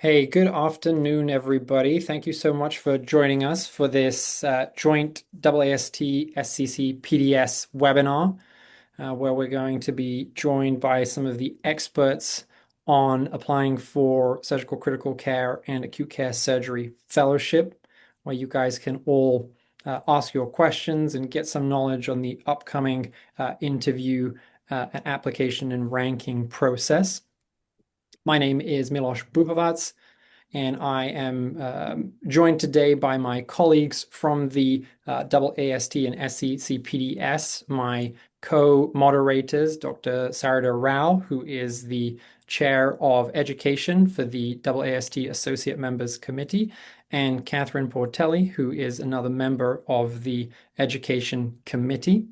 Hey, good afternoon, everybody. Thank you so much for joining us for this joint AAST SCC PDS webinar, where we're going to be joined by some of the experts on applying for surgical critical care and acute care surgery fellowship, where you guys can all ask your questions and get some knowledge on the upcoming interview, application, and ranking process. My name is Milos Buhavec, and I am joined today by my colleagues from the AAST and SCCPDS, my co-moderators, Dr. Sarada Rao, who is the Chair of Education for the AAST Associate Members Committee, and Catherine Portelli, who is another member of the Education Committee.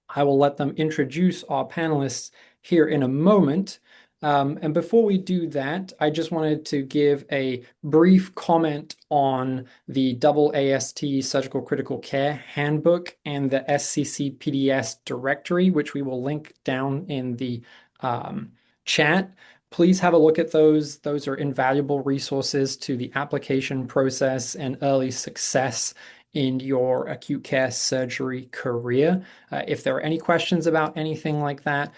I will let them introduce our panelists here in a moment. And before we do that, I just wanted to give a brief comment on the AAST Surgical Critical Care Handbook and the SCCPDS directory, which we will link down in the chat. Please have a look at those. Those are invaluable resources to the application process and early success in your acute care surgery career. If there are any questions about anything like that,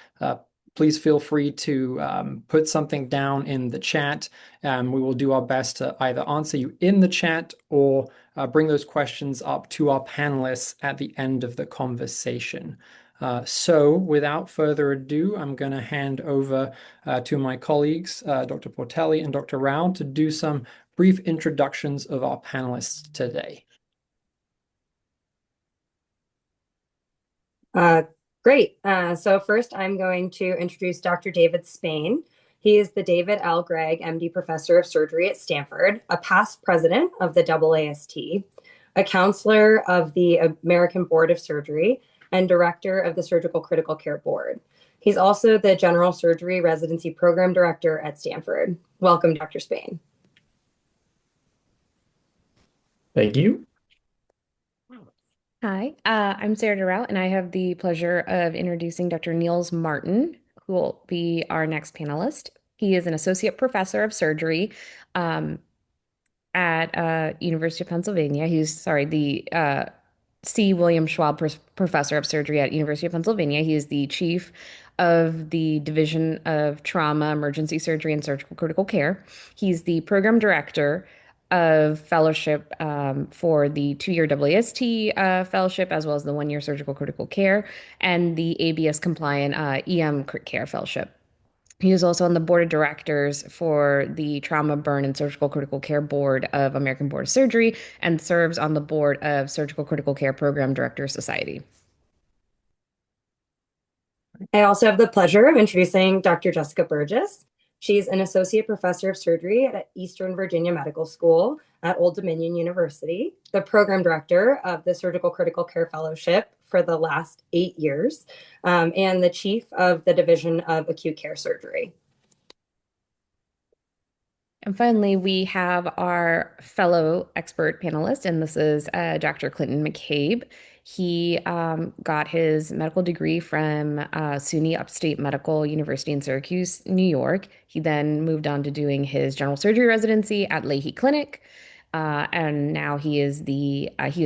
please feel free to put something down in the chat. We will do our best to either answer you in the chat or bring those questions up to our panelists at the end of the conversation. So without further ado, I'm going to hand over to my colleagues, Dr. Portelli and Dr. Rao, to do some brief introductions of our panelists today. Great. So first, I'm going to introduce Dr. David Spain. He is the David L. Gregg, MD Professor of Surgery at Stanford, a past president of the AAST, a counselor of the American Board of Surgery, and director of the Surgical Critical Care Board. He's also the General Surgery Residency Program Director at Stanford. Welcome, Dr. Spain. Thank you. Hi, I'm Sarada Rao, and I have the pleasure of introducing Dr. Niels Martin, who will be our next panelist. He is an associate professor of surgery at University of Pennsylvania. He's the C. William Schwab Professor of Surgery at University of Pennsylvania. He is the chief of the Division of Trauma, Emergency Surgery, and Surgical Critical Care. He's the program director of fellowship for the 2-year AAST fellowship, as well as the 1-year Surgical Critical Care and the ABS compliant EM Crit Care fellowship. He is also on the board of directors for the Trauma, Burn, and Surgical Critical Care Board of American Board of Surgery and serves on the board of Surgical Critical Care Program Directors Society. I also have the pleasure of introducing Dr. Jessica Burgess. She's an associate professor of surgery at Eastern Virginia Medical School at Old Dominion University, the program director of the Surgical Critical Care Fellowship for the last 8 years, and the chief of the Division of Acute Care Surgery. And finally, we have our fellow expert panelist, and this is Dr. Clinton McCabe. He got his medical degree from SUNY Upstate Medical University in Syracuse, New York. He then moved on to doing his general surgery residency at Leahy Clinic, and now he is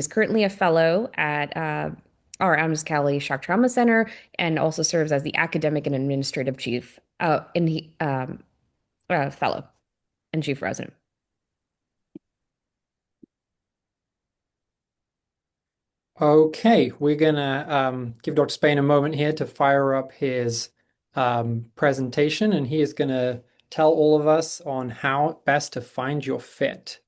currently a fellow at our Adams Cali Shock Trauma Center, and also serves as the academic and administrative chief fellow and chief resident. Okay, we're gonna give Dr. Spain a moment here to fire up his presentation, and he is gonna tell all of us on how best to find your fit.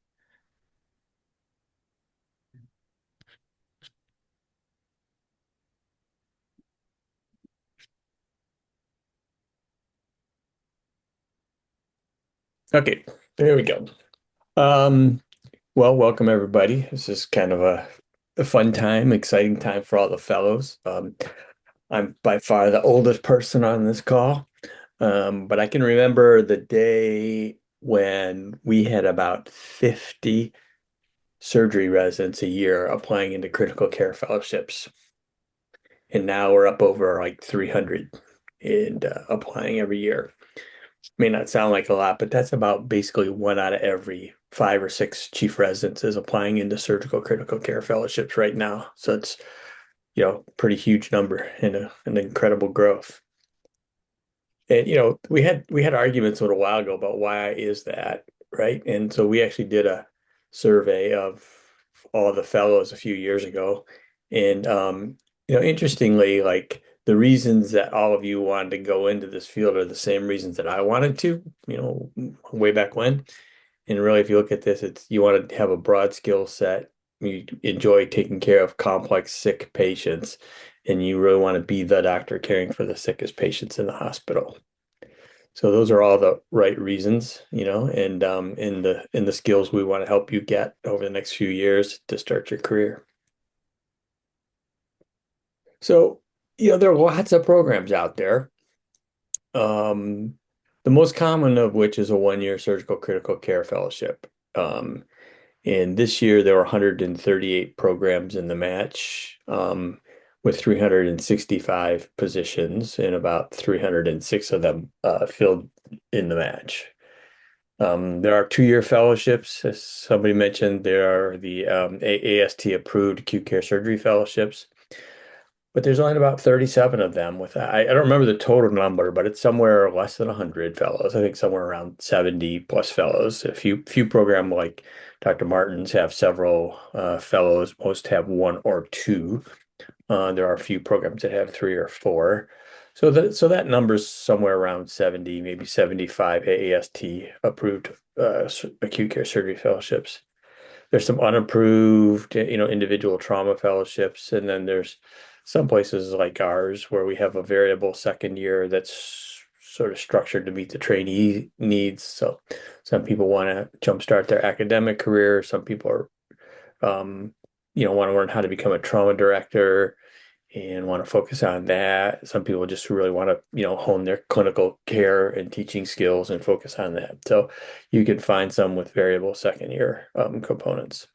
Okay, there we go. Well, welcome everybody. This is kind of a fun time, exciting time for all the fellows. I'm by far the oldest person on this call, but I can remember the day when we had about 50 surgery residents a year applying into critical care fellowships. And now we're up over like 300 and applying every year. May not sound like a lot, but that's about basically one out of every 5 or 6 chief residents is applying into surgical critical care fellowships right now. So it's, pretty huge number and an incredible growth. And we had arguments a little while ago about why is that, right? And so we actually did a survey of all the fellows a few years ago. And interestingly, like the reasons that all of you wanted to go into this field are the same reasons that I wanted to, way back when. And really, if you look at this, it's you want to have a broad skill set. You enjoy taking care of complex, sick patients, and you really want to be the doctor caring for the sickest patients in the hospital. So those are all the right reasons, and in the skills we want to help you get over the next few years to start your career. So, there are lots of programs out there. The most common of which is a 1-year surgical critical care fellowship. And this year there were 138 programs in the match, with 365 positions and about 306 of them filled in the match. There are 2-year fellowships, as somebody mentioned. There are the AAST approved acute care surgery fellowships, but there's only about 37 of them. I don't remember the total number, but it's somewhere less than 100 fellows. I think somewhere around 70 plus fellows. A few programs like Dr. Martin's have several fellows. Most have 1 or 2. There are a few programs that have 3 or 4. So that number's somewhere around 70, maybe 75 AAST approved acute care surgery fellowships. There's some unapproved, individual trauma fellowships, and then there's some places like ours where we have a variable second year that's sort of structured to meet the trainee needs. So some people want to jumpstart their academic career. Some people are, want to learn how to become a trauma director and want to focus on that. Some people just really want to, hone their clinical care and teaching skills and focus on that. So you can find some with variable second year components.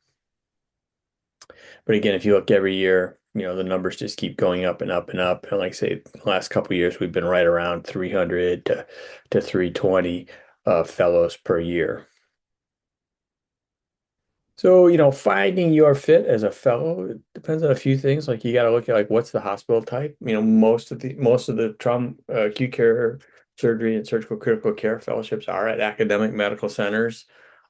But again, if you look every year, the numbers just keep going up and up and up. And like I say, the last couple of years, we've been right around 300 to 320 fellows per year. So, finding your fit as a fellow, it depends on a few things. Like you got to look at like what's the hospital type. Most of the trauma, acute care, surgery, and surgical critical care fellowships are at academic medical centers.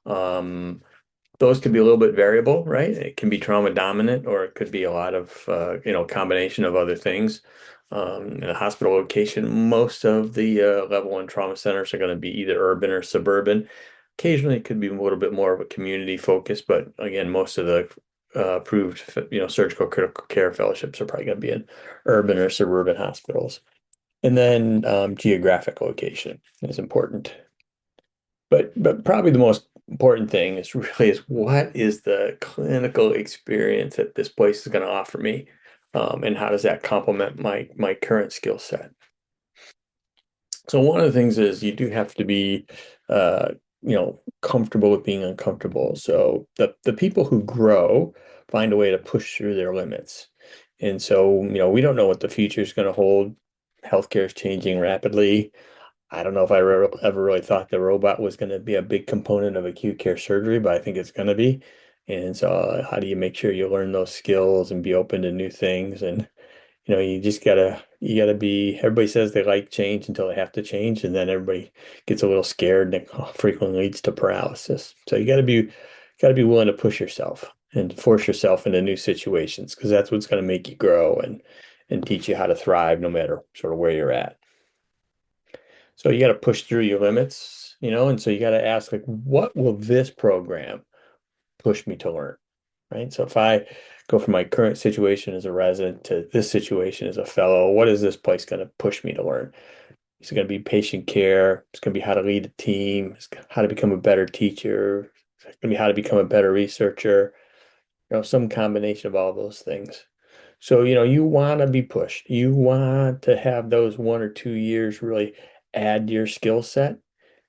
Those could be a little bit variable, right? It can be trauma dominant, or it could be a lot of combination of other things. In a hospital location, most of the level 1 trauma centers are going to be either urban or suburban. Occasionally, it could be a little bit more of a community focus, but again, most of the approved, surgical critical care fellowships are probably going to be in urban or suburban hospitals. And then geographic location is important. But probably the most important thing is what is the clinical experience that this place is going to offer me, and how does that complement my current skill set? So one of the things is you do have to be comfortable with being uncomfortable. So the people who grow find a way to push through their limits. And so, we don't know what the future is going to hold. Healthcare is changing rapidly. I don't know if I ever really thought the robot was going to be a big component of acute care surgery, but I think it's going to be. And so how do you make sure you learn those skills and be open to new things? And, you gotta be, everybody says they like change until they have to change. And then everybody gets a little scared, and it frequently leads to paralysis. So you gotta be willing to push yourself and force yourself into new situations, because that's what's going to make you grow and teach you how to thrive no matter sort of where you're at. So you got to push through your limits, and so you got to ask, like, what will this program push me to learn, right? So if I go from my current situation as a resident to this situation as a fellow, what is this place going to push me to learn? It's going to be patient care. It's going to be how to lead a team. It's how to become a better teacher. It's going to be how to become a better researcher, some combination of all those things. So, you want to be pushed. You want to have those 1 or 2 years really add to your skill set.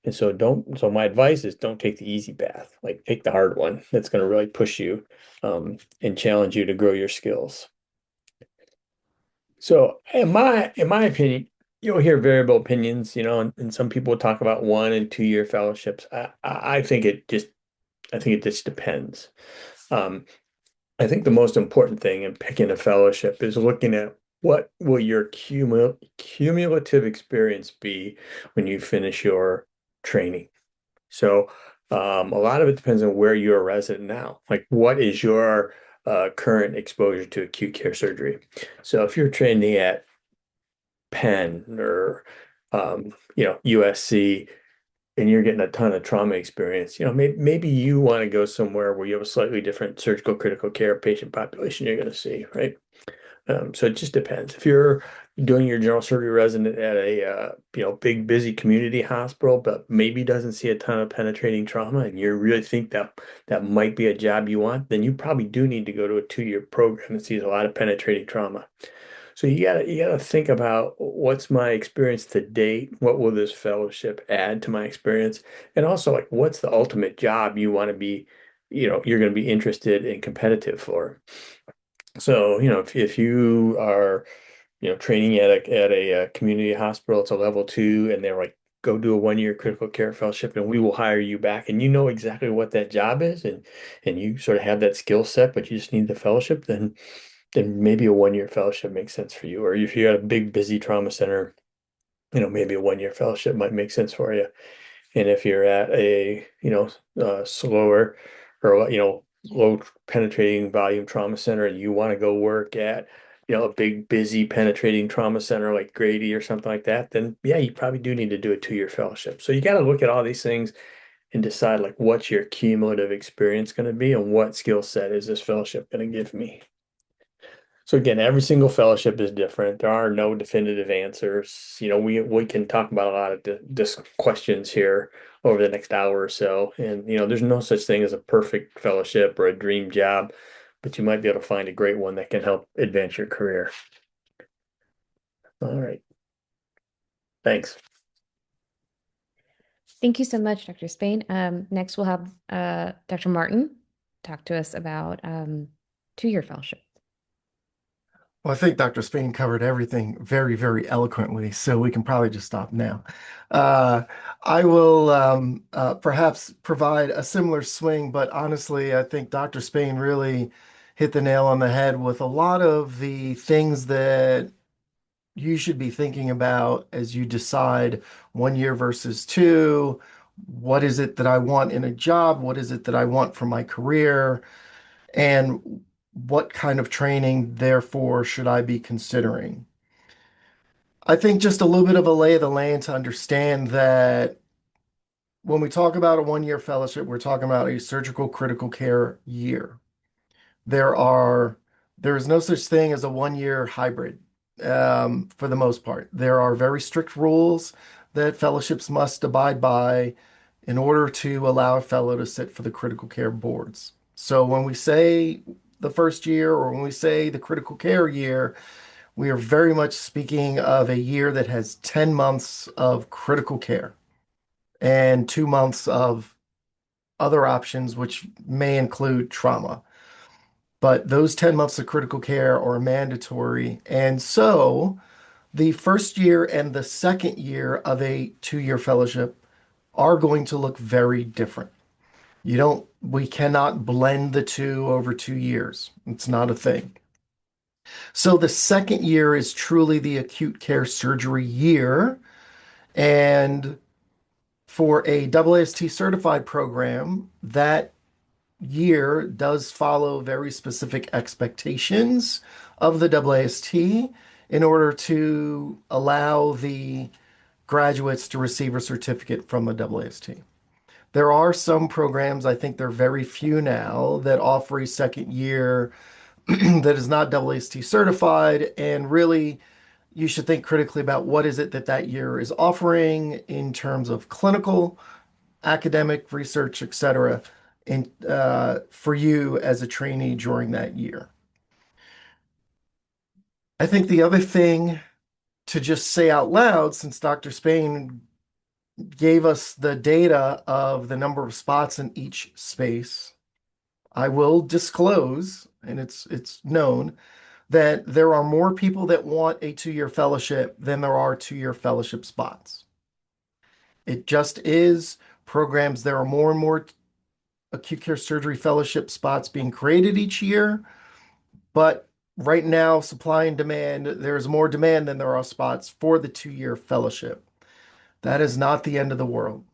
And so my advice is don't take the easy path. Like take the hard one that's going to really push you and challenge you to grow your skills. So in my opinion, you'll hear variable opinions, and some people talk about 1 and 2 year fellowships. I think it just depends. Um, I think the most important thing in picking a fellowship is looking at what will your cumulative experience be when you finish your training. So a lot of it depends on where you're a resident now. Like, what is your current exposure to acute care surgery? So if you're training at Penn or USC, and you're getting a ton of trauma experience, maybe you want to go somewhere where you have a slightly different surgical critical care patient population you're going to see, right? So it just depends. If you're doing your general surgery resident at a big busy community hospital, but maybe doesn't see a ton of penetrating trauma, and you really think that might be a job you want, then you probably do need to go to a 2 year program that sees a lot of penetrating trauma. So you gotta think about, what's my experience to date? What will this fellowship add to my experience? And also, like, what's the ultimate job you want to be, you're going to be interested and competitive for. So, if you are, training at a community hospital, it's a level 2, and they're like, go do a 1 year critical care fellowship, and we will hire you back, and you know exactly what that job is, and you sort of have that skill set, but you just need the fellowship, then maybe a 1 year fellowship makes sense for you. Or if you're at a big busy trauma center, maybe a 1 year fellowship might make sense for you. And if you're at a, slower or, low penetrating volume trauma center, and you want to go work at, a big, busy penetrating trauma center like Grady or something like that, then yeah, you probably do need to do a 2 year fellowship. So you got to look at all these things and decide, like, what's your cumulative experience going to be, and what skill set is this fellowship going to give me? So again, every single fellowship is different. There are no definitive answers. We can talk about a lot of this questions here over the next hour or so. And there's no such thing as a perfect fellowship or a dream job, but you might be able to find a great one that can help advance your career. All right. Thanks. Thank you so much, Dr. Spain. Next, we'll have Dr. Martin talk to us about 2 year fellowship. Well, I think Dr. Spain covered everything very, very eloquently, so we can probably just stop now. I will perhaps provide a similar swing, but honestly, I think Dr. Spain really hit the nail on the head with a lot of the things that you should be thinking about as you decide 1 year versus 2. What is it that I want in a job? What is it that I want for my career? And what kind of training, therefore, should I be considering? I think just a little bit of a lay of the land to understand that when we talk about a 1 year fellowship, we're talking about a surgical critical care year. There is no such thing as a 1 year hybrid, for the most part. There are very strict rules that fellowships must abide by in order to allow a fellow to sit for the critical care boards. So when we say the first year, or when we say the critical care year, we are very much speaking of a year that has 10 months of critical care and 2 months of other options, which may include trauma. But those 10 months of critical care are mandatory. And so the first year and the second year of a 2 year fellowship are going to look very different. We cannot blend the two over 2 years. It's not a thing. So the second year is truly the acute care surgery year. And for a AAST certified program, that year does follow very specific expectations of the AAST in order to allow the graduates to receive a certificate from the AAST. There are some programs, I think there are very few now, that offer a second year that is not AAST certified, and really you should think critically about what is it that that year is offering in terms of clinical, academic research, etc., for you as a trainee during that year. I think the other thing to just say out loud, since Dr. Spain gave us the data of the number of spots in each space, I will disclose, and it's known, that there are more people that want a 2-year fellowship than there are 2-year fellowship spots. It just is. Programs, there are more and more acute care surgery fellowship spots being created each year, but right now, supply and demand, there's more demand than there are spots for the 2-year fellowship. That is not the end of the world.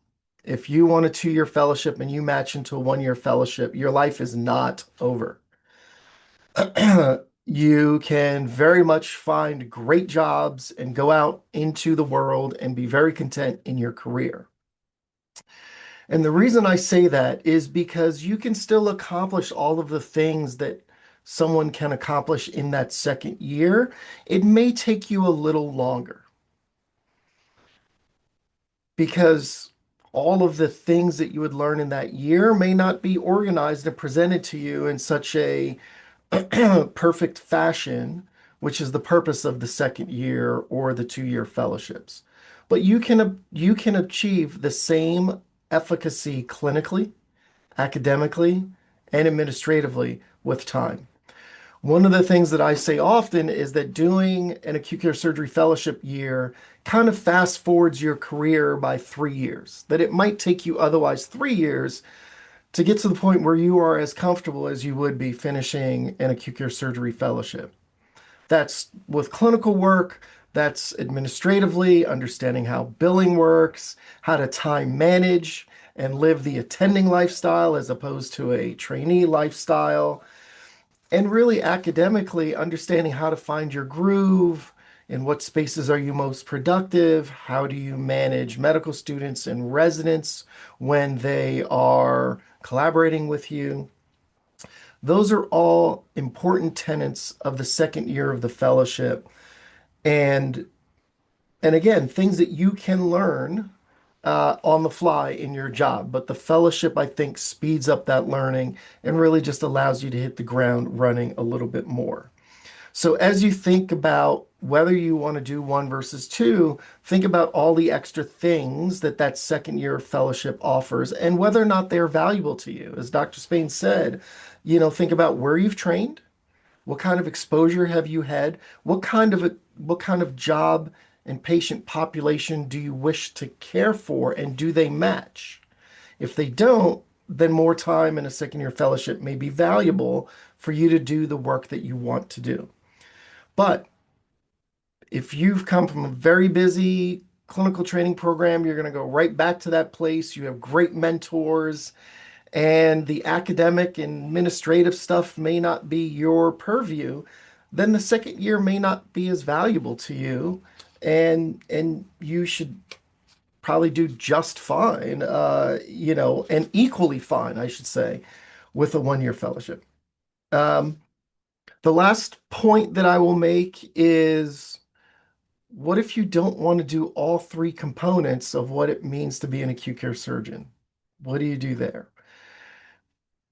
If you want a 2-year fellowship and you match into a 1-year fellowship, your life is not over. You can very much find great jobs and go out into the world and be very content in your career. And the reason I say that is because you can still accomplish all of the things that someone can accomplish in that second year. It may take you a little longer because all of the things that you would learn in that year may not be organized and presented to you in such a perfect fashion, which is the purpose of the second year or the 2-year fellowships. But you can achieve the same efficacy clinically, academically, and administratively with time. One of the things that I say often is that doing an acute care surgery fellowship year kind of fast forwards your career by 3 years, that it might take you otherwise 3 years to get to the point where you are as comfortable as you would be finishing an acute care surgery fellowship. That's with clinical work, that's administratively, understanding how billing works, how to time manage and live the attending lifestyle as opposed to a trainee lifestyle, and really academically understanding how to find your groove, in what spaces are you most productive, how do you manage medical students and residents when they are collaborating with you. Those are all important tenets of the second year of the fellowship. And again, things that you can learn on the fly in your job. But the fellowship, I think, speeds up that learning and really just allows you to hit the ground running a little bit more. So as you think about whether you want to do 1 versus 2, think about all the extra things that that second year fellowship offers and whether or not they're valuable to you. As Dr. Spain said, think about where you've trained, what kind of exposure have you had, what kind of job and patient population do you wish to care for, and do they match? If they don't, then more time in a second year fellowship may be valuable for you to do the work that you want to do. But if you've come from a very busy clinical training program, you're going to go right back to that place. You have great mentors, and the academic and administrative stuff may not be your purview, then the second year may not be as valuable to you, and you should probably do just fine, and equally fine, I should say, with a 1-year fellowship. The last point that I will make is, what if you don't want to do all 3 components of what it means to be an acute care surgeon? What do you do there?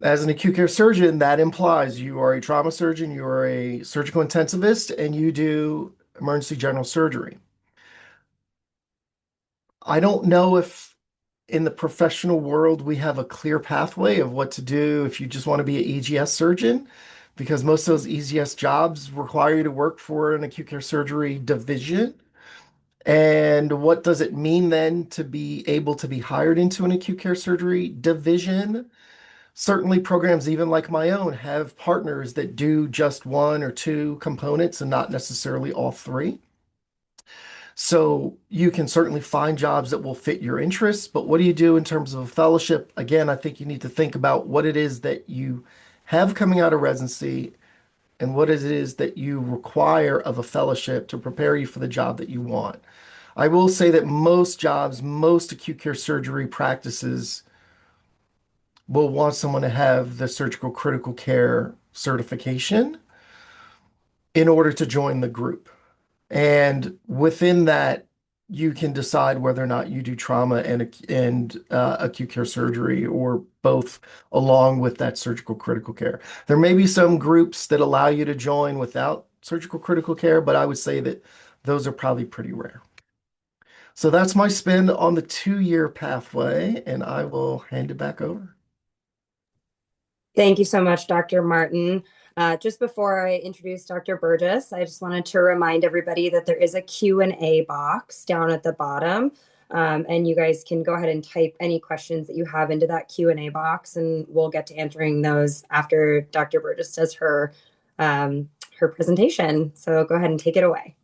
As an acute care surgeon, that implies you are a trauma surgeon, you are a surgical intensivist, and you do emergency general surgery. I don't know if in the professional world we have a clear pathway of what to do if you just want to be an EGS surgeon, because most of those EGS jobs require you to work for an acute care surgery division. And what does it mean then to be able to be hired into an acute care surgery division? Certainly programs even like my own have partners that do just 1 or 2 components and not necessarily all 3. So you can certainly find jobs that will fit your interests, but what do you do in terms of a fellowship? Again, I think you need to think about what it is that you have coming out of residency and what it is that you require of a fellowship to prepare you for the job that you want. I will say that most jobs, most acute care surgery practices will want someone to have the surgical critical care certification in order to join the group. And within that, you can decide whether or not you do trauma and acute care surgery or both along with that surgical critical care. There may be some groups that allow you to join without surgical critical care, but I would say that those are probably pretty rare. So that's my spin on the 2-year pathway, and I will hand it back over. Thank you so much, Dr. Martin. Just before I introduce Dr. Burgess, I just wanted to remind everybody that there is a Q&A box down at the bottom. And you guys can go ahead and type any questions that you have into that Q&A box, and we'll get to answering those after Dr. Burgess does her presentation. So go ahead and take it away.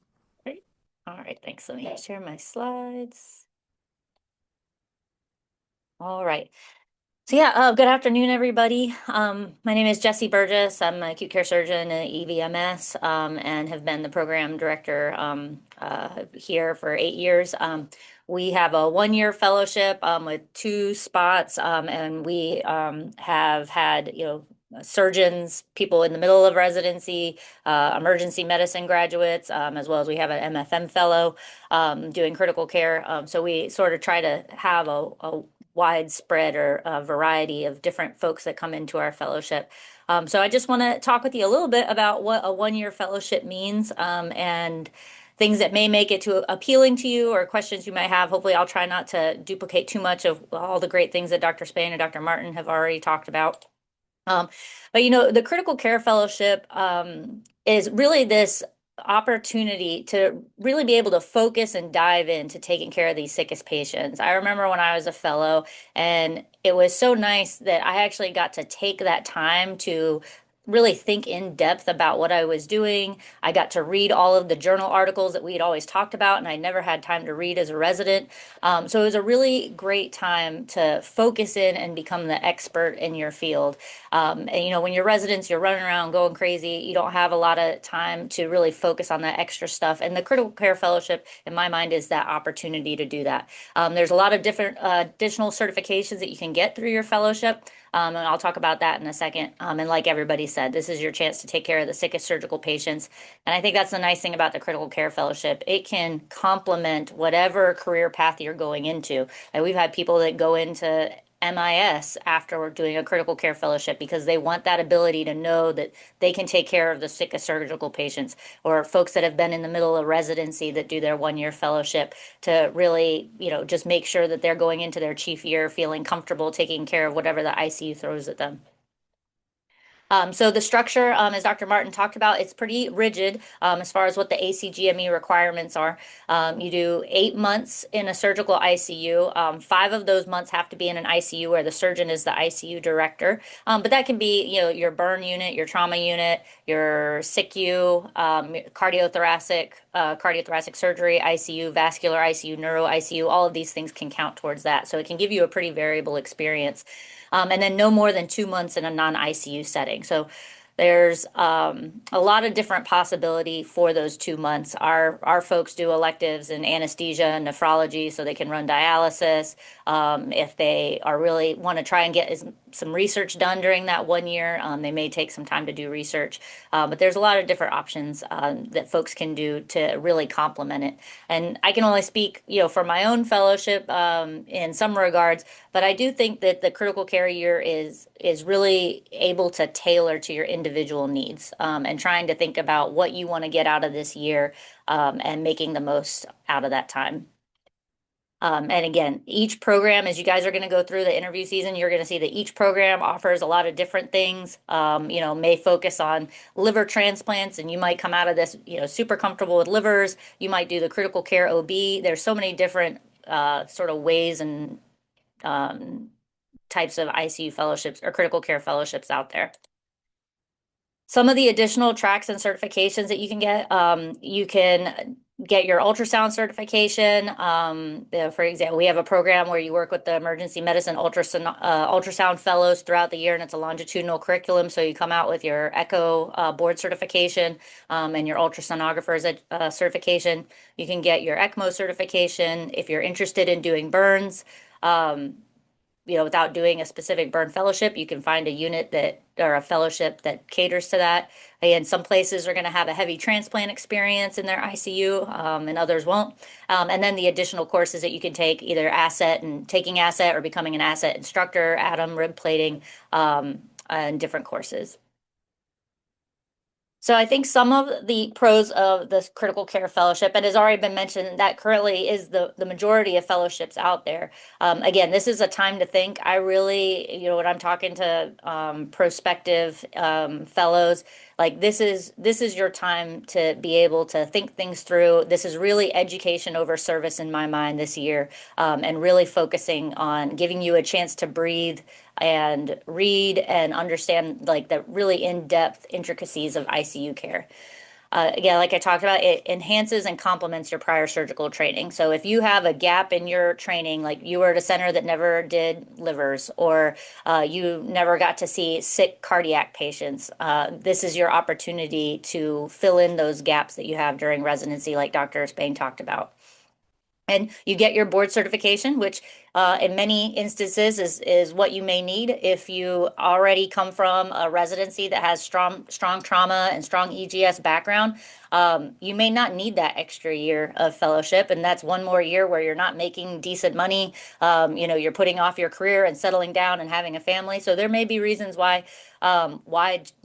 Great. All right, thanks. Let me share my slides. All right. So yeah, good afternoon, everybody. My name is Jessie Burgess. I'm an acute care surgeon at EVMS and have been the program director here for 8 years. We have a 1-year fellowship with 2 spots, and we have had, surgeons, people in the middle of residency, emergency medicine graduates, as well as we have an MFM fellow doing critical care. So we sort of try to have a widespread or a variety of different folks that come into our fellowship. So I just want to talk with you a little bit about what a 1-year fellowship means and things that may make it too appealing to you or questions you might have. Hopefully I'll try not to duplicate too much of all the great things that Dr. Spain and Dr. Martin have already talked about. But the critical care fellowship is really this opportunity to really be able to focus and dive into taking care of these sickest patients. I remember when I was a fellow, and it was so nice that I actually got to take that time to really think in depth about what I was doing. I got to read all of the journal articles that we had always talked about, and I never had time to read as a resident. So it was a really great time to focus in and become the expert in your field. And when you're residents, you're running around going crazy. You don't have a lot of time to really focus on that extra stuff. And the critical care fellowship, in my mind, is that opportunity to do that. There's a lot of different additional certifications that you can get through your fellowship. And I'll talk about that in a second. And like everybody said, this is your chance to take care of the sickest surgical patients. And I think that's the nice thing about the critical care fellowship. It can complement whatever career path you're going into. And we've had people that go into MIS after we're doing a critical care fellowship because they want that ability to know that they can take care of the sickest surgical patients, or folks that have been in the middle of residency that do their 1-year fellowship to really, just make sure that they're going into their chief year feeling comfortable taking care of whatever the ICU throws at them. So the structure, as Dr. Martin talked about, it's pretty rigid as far as what the ACGME requirements are. You do 8 months in a surgical ICU. 5 of those months have to be in an ICU where the surgeon is the ICU director. But that can be, your burn unit, your trauma unit, your SICU, cardiothoracic surgery ICU, vascular ICU, neuro ICU. All of these things can count towards that. So it can give you a pretty variable experience. And then no more than 2 months in a non-ICU setting. So there's a lot of different possibility for those 2 months. Our folks do electives in anesthesia and nephrology, so they can run dialysis. If they are really want to try and get some research done during that 1 year, they may take some time to do research. But there's a lot of different options that folks can do to really complement it. And I can only speak, for my own fellowship in some regards, but I do think that the critical care year is really able to tailor to your individual needs and trying to think about what you want to get out of this year and making the most out of that time. And again, each program, as you guys are going to go through the interview season, you're going to see that each program offers a lot of different things, may focus on liver transplants, and you might come out of this, super comfortable with livers. You might do the critical care OB. There's so many different sort of ways and types of ICU fellowships or critical care fellowships out there. Some of the additional tracks and certifications that you can get your ultrasound certification. For example, we have a program where you work with the emergency medicine ultrasound fellows throughout the year, and it's a longitudinal curriculum. So you come out with your echo board certification and your ultrasonographer's certification. You can get your ECMO certification if you're interested in doing burns. Without doing a specific burn fellowship, you can find a unit or a fellowship that caters to that. Again, some places are going to have a heavy transplant experience in their ICU, and others won't. And then the additional courses that you can take, either taking asset or becoming an asset instructor, ATOM, rib plating, and different courses. So I think some of the pros of this critical care fellowship, and has already been mentioned, that currently is the majority of fellowships out there. Again, this is a time to think. I really, when I'm talking to prospective fellows, like this is your time to be able to think things through. This is really education over service in my mind this year, and really focusing on giving you a chance to breathe and read and understand like the really in-depth intricacies of ICU care. Again, like I talked about, it enhances and complements your prior surgical training. So if you have a gap in your training, like you were at a center that never did livers, or you never got to see sick cardiac patients, this is your opportunity to fill in those gaps that you have during residency, like Dr. Spain talked about. And you get your board certification, which in many instances is what you may need if you already come from a residency that has strong trauma and strong EGS background. You may not need that extra year of fellowship, and that's one more year where you're not making decent money. You're putting off your career and settling down and having a family. So there may be reasons why the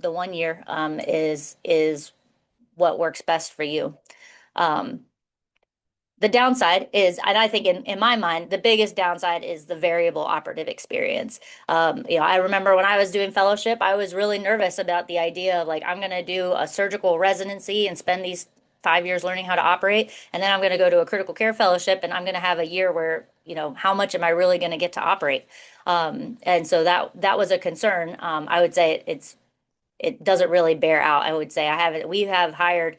1 year is what works best for you. The downside is, and I think in my mind, the biggest downside is the variable operative experience. I remember when I was doing fellowship, I was really nervous about the idea of like, I'm going to do a surgical residency and spend these 5 years learning how to operate. And then I'm going to go to a critical care fellowship and I'm going to have a year where, how much am I really going to get to operate? And so that was a concern. I would say it doesn't really bear out. I would say we have hired,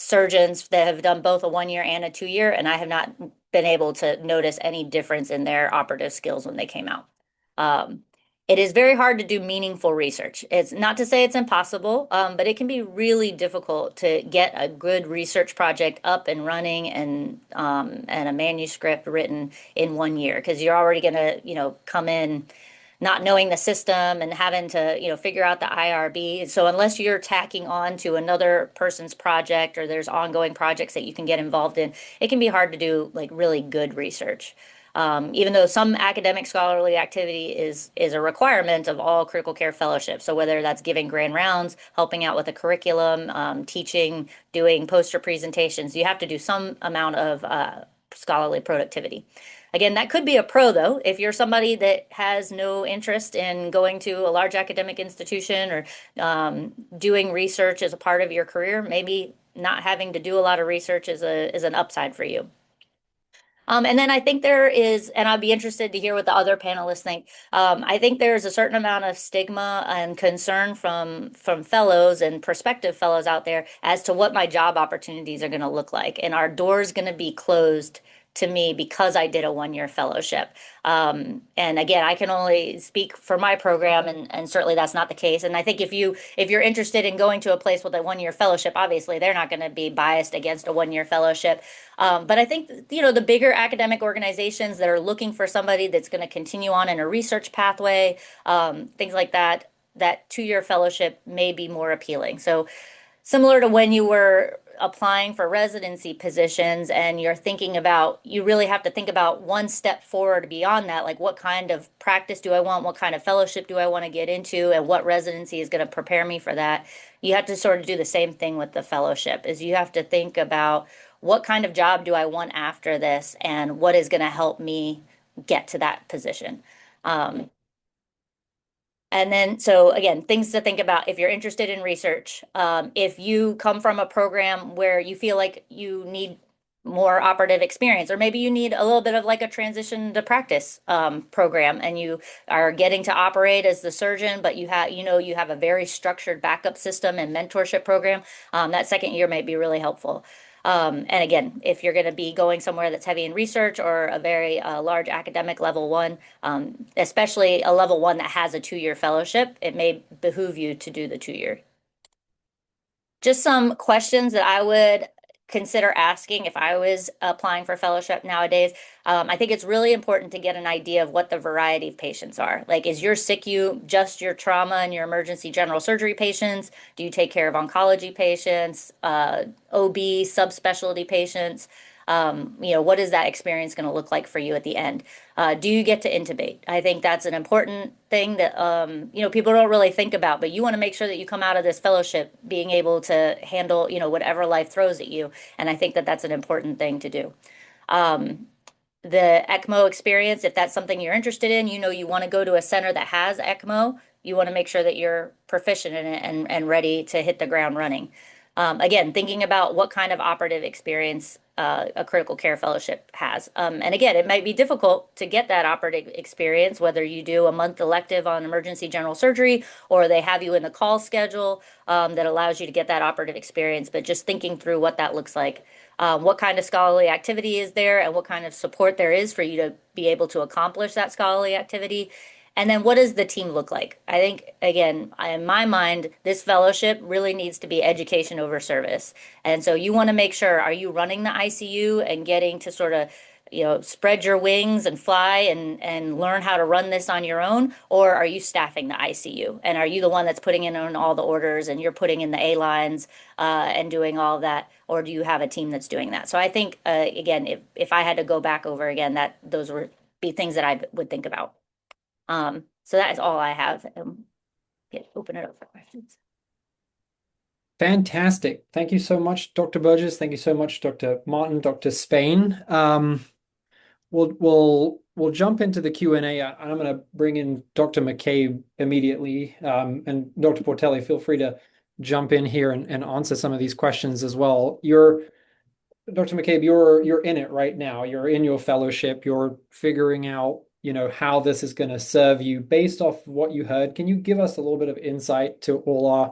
surgeons that have done both a 1 year and a 2 year, and I have not been able to notice any difference in their operative skills when they came out. It is very hard to do meaningful research. It's not to say it's impossible, but it can be really difficult to get a good research project up and running and a manuscript written in 1 year, because you're already going to, come in not knowing the system and having to, figure out the IRB. So unless you're tacking on to another person's project or there's ongoing projects that you can get involved in, it can be hard to do like really good research. Even though some academic scholarly activity is a requirement of all critical care fellowships. So whether that's giving grand rounds, helping out with a curriculum, teaching, doing poster presentations, you have to do some amount of scholarly productivity. Again, that could be a pro, though. If you're somebody that has no interest in going to a large academic institution or doing research as a part of your career, maybe not having to do a lot of research is an upside for you. And then I think there is, and I'd be interested to hear what the other panelists think. I think there's a certain amount of stigma and concern from fellows and prospective fellows out there as to what my job opportunities are going to look like. And are doors going to be closed to me because I did a 1 year fellowship? And again, I can only speak for my program, and certainly that's not the case. And I think if you're interested in going to a place with a 1 year fellowship, obviously they're not going to be biased against a 1 year fellowship. But I think, the bigger academic organizations that are looking for somebody that's going to continue on in a research pathway, things like that 2 year fellowship may be more appealing. So similar to when you were applying for residency positions and you really have to think about one step forward beyond that, like what kind of practice do I want? What kind of fellowship do I want to get into? And what residency is going to prepare me for that? You have to sort of do the same thing with the fellowship, is you have to think about what kind of job do I want after this and what is going to help me get to that position. And then, so again, things to think about if you're interested in research. If you come from a program where you feel like you need more operative experience, or maybe you need a little bit of like a transition to practice program, and you are getting to operate as the surgeon, but you have a very structured backup system and mentorship program, that second year may be really helpful. And again, if you're going to be going somewhere that's heavy in research or a very large academic level 1, especially a level 1 that has a 2 year fellowship, it may behoove you to do the 2 year. Just some questions that I would consider asking if I was applying for fellowship nowadays. I think it's really important to get an idea of what the variety of patients are. Like, is your SICU just your trauma and your emergency general surgery patients? Do you take care of oncology patients, OB, subspecialty patients? What is that experience going to look like for you at the end? Do you get to intubate? I think that's an important thing that, people don't really think about, but you want to make sure that you come out of this fellowship being able to handle, whatever life throws at you. And I think that that's an important thing to do. The ECMO experience, if that's something you're interested in, you want to go to a center that has ECMO, you want to make sure that you're proficient in it and ready to hit the ground running. Again, thinking about what kind of operative experience a critical care fellowship has. And again, it might be difficult to get that operative experience, whether you do a month elective on emergency general surgery or they have you in the call schedule that allows you to get that operative experience. But just thinking through what that looks like, what kind of scholarly activity is there and what kind of support there is for you to be able to accomplish that scholarly activity. And then what does the team look like? I think, again, in my mind, this fellowship really needs to be education over service. And so you want to make sure, are you running the ICU and getting to sort of, spread your wings and fly and learn how to run this on your own? Or are you staffing the ICU? And are you the one that's putting in on all the orders and you're putting in the A lines and doing all of that? Or do you have a team that's doing that? So I think, again, if I had to go back over again, those would be things that I would think about. So that is all I have. Open it up for questions. Fantastic. Thank you so much, Dr. Burgess. Thank you so much, Dr. Martin, Dr. Spain. We'll jump into the Q&A. I'm going to bring in Dr. McCabe immediately. And Dr. Portelli, feel free to jump in here and answer some of these questions as well. Dr. McCabe, you're in it right now. You're in your fellowship. You're figuring out how this is going to serve you based off what you heard. Can you give us a little bit of insight to all our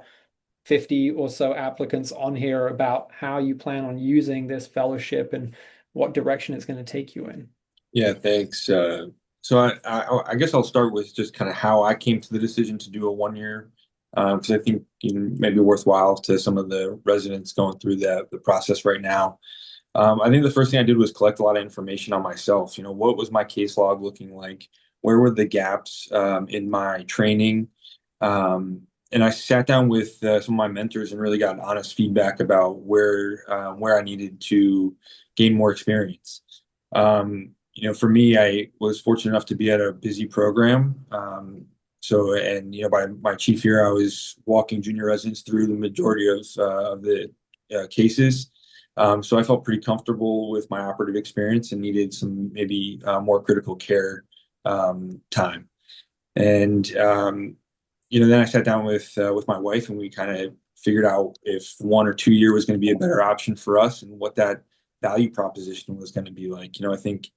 50 or so applicants on here about how you plan on using this fellowship and what direction it's going to take you in? Yeah, thanks. So I guess I'll start with just kind of how I came to the decision to do a 1 year, because I think maybe worthwhile to some of the residents going through the process right now. I think the first thing I did was collect a lot of information on myself. What was my case log looking like? Where were the gaps in my training? And I sat down with some of my mentors and really got honest feedback about where I needed to gain more experience. For me, I was fortunate enough to be at a busy program. By my chief year, I was walking junior residents through the majority of the cases. So I felt pretty comfortable with my operative experience and needed some maybe more critical care time. And then I sat down with my wife and we kind of figured out if 1 or 2 year was going to be a better option for us and what that value proposition was going to be like. I think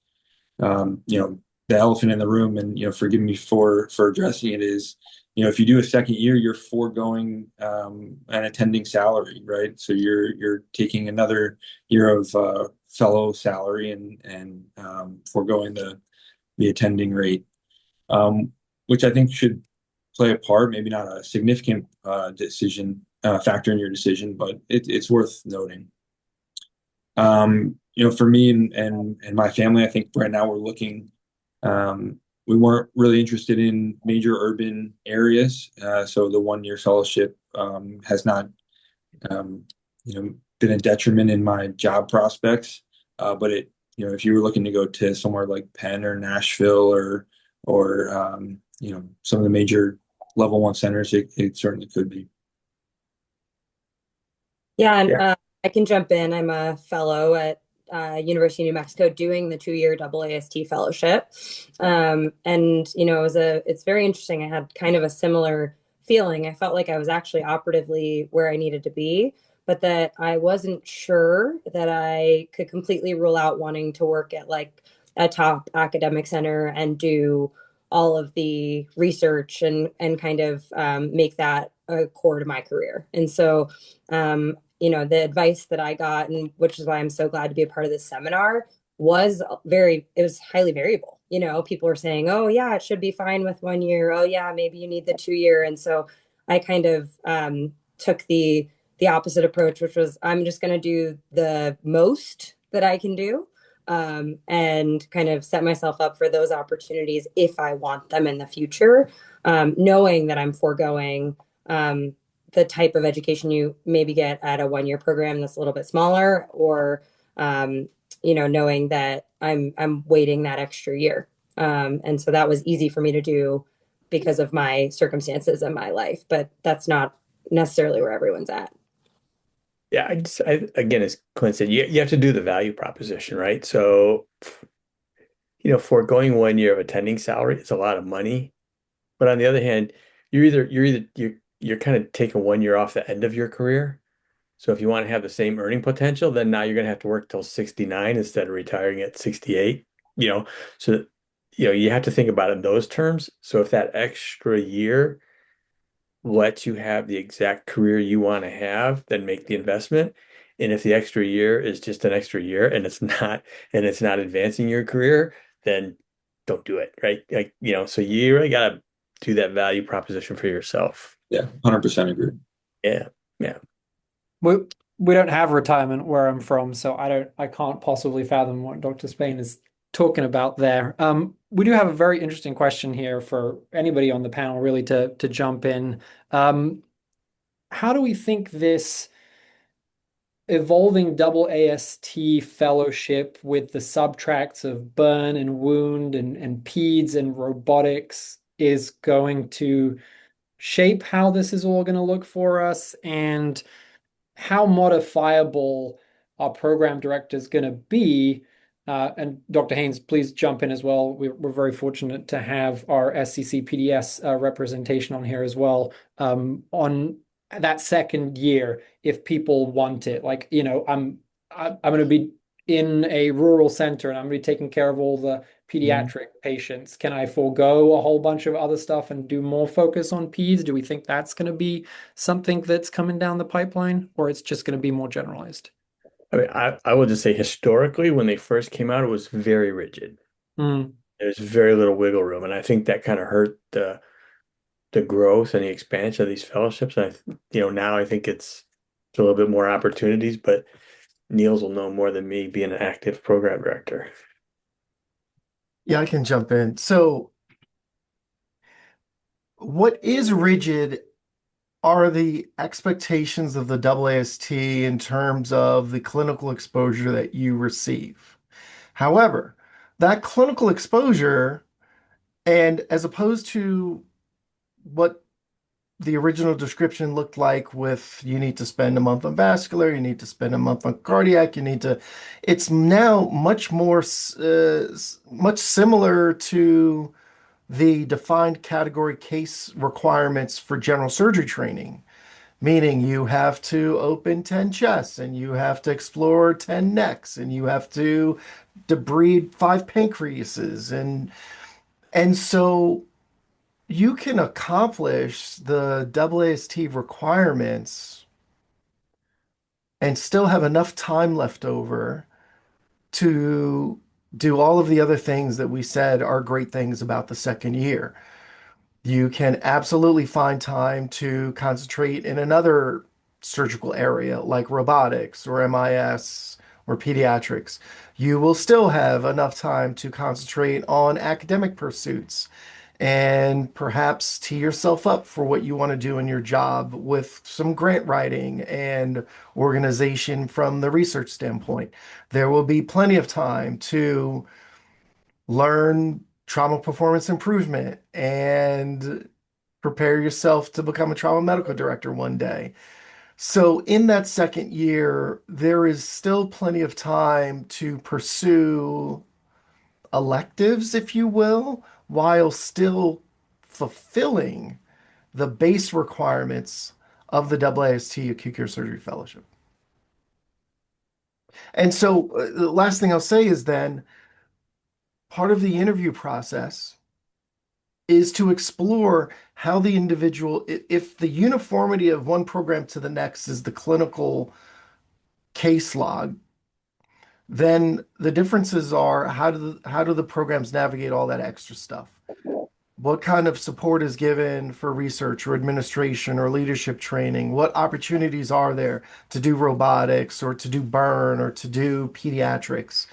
the elephant in the room, and forgive me for addressing it, is if you do a second year, you're foregoing an attending salary, right? So you're taking another year of fellow salary and foregoing the attending rate, which I think should play a part, maybe not a significant decision factor in your decision, but it's worth noting. For me and my family, I think right now we're looking. We weren't really interested in major urban areas, so the 1 year fellowship has not, been a detriment in my job prospects. But if you were looking to go to somewhere like Penn or Nashville or some of the major level 1 centers, it certainly could be. Yeah, and I can jump in. I'm a fellow at University of New Mexico doing the 2 year AAST fellowship. It's very interesting. I had kind of a similar feeling. I felt like I was actually operatively where I needed to be, but that I wasn't sure that I could completely rule out wanting to work at like a top academic center and do all of the research and kind of make that a core to my career. And so, the advice that I got, and which is why I'm so glad to be a part of this seminar, was highly variable. People were saying, oh yeah, it should be fine with 1 year. Oh yeah, maybe you need the 2 year. And so I kind of took the opposite approach, which was I'm just going to do the most that I can do and kind of set myself up for those opportunities if I want them in the future, knowing that I'm foregoing the type of education you maybe get at a 1 year program that's a little bit smaller, or knowing that I'm waiting that extra year. And so that was easy for me to do because of my circumstances in my life, but that's not necessarily where everyone's at. Yeah, again, as Clint said, you have to do the value proposition, right? So, foregoing 1 year of attending salary is a lot of money. But on the other hand, you're kind of taking 1 year off the end of your career. So if you want to have the same earning potential, then now you're going to have to work till 69 instead of retiring at 68. So you have to think about it in those terms. So if that extra year lets you have the exact career you want to have, then make the investment. And if the extra year is just an extra year and it's not advancing your career, then don't do it, right? So you really got to do that value proposition for yourself. Yeah, 100% agree. Yeah. Yeah. We don't have retirement where I'm from, so I can't possibly fathom what Dr. Spain is talking about there. We do have a very interesting question here for anybody on the panel really to jump in. How do we think this evolving AAST fellowship with the subtracts of burn and wound and peds and robotics is going to shape how this is all going to look for us, and how modifiable our program director is going to be? And Dr. Haines, please jump in as well. We're very fortunate to have our SCCPDS representation on here as well, on that second year, if people want it. Like, I'm going to be in a rural center and I'm going to be taking care of all the pediatric patients. Can I forego a whole bunch of other stuff and do more focus on peds? Do we think that's going to be something that's coming down the pipeline, or it's just going to be more generalized? I mean, I will just say historically, when they first came out, it was very rigid. There's very little wiggle room. And I think that kind of hurt the growth and the expansion of these fellowships. And now I think it's a little bit more opportunities, but Niels will know more than me being an active program director. Yeah, I can jump in. So what is rigid are the expectations of the AAST in terms of the clinical exposure that you receive. However, that clinical exposure, and as opposed to what the original description looked like, with you need to spend a month on vascular, you need to spend a month on cardiac, it's now much more, much similar to the defined category case requirements for general surgery training, meaning you have to open 10 chests and you have to explore 10 necks and you have to debride 5 pancreases. And so you can accomplish the AAST requirements and still have enough time left over to do all of the other things that we said are great things about the second year. You can absolutely find time to concentrate in another surgical area like robotics or MIS or pediatrics. You will still have enough time to concentrate on academic pursuits and perhaps tee yourself up for what you want to do in your job with some grant writing and organization from the research standpoint. There will be plenty of time to learn trauma performance improvement and prepare yourself to become a trauma medical director one day. So in that second year, there is still plenty of time to pursue electives, if you will, while still fulfilling the base requirements of the AAST Acute Care Surgery Fellowship. And so the last thing I'll say is then part of the interview process is to explore how the individual, if the uniformity of one program to the next is the clinical case log, then the differences are how do the programs navigate all that extra stuff? What kind of support is given for research or administration or leadership training? What opportunities are there to do robotics or to do burn or to do pediatrics?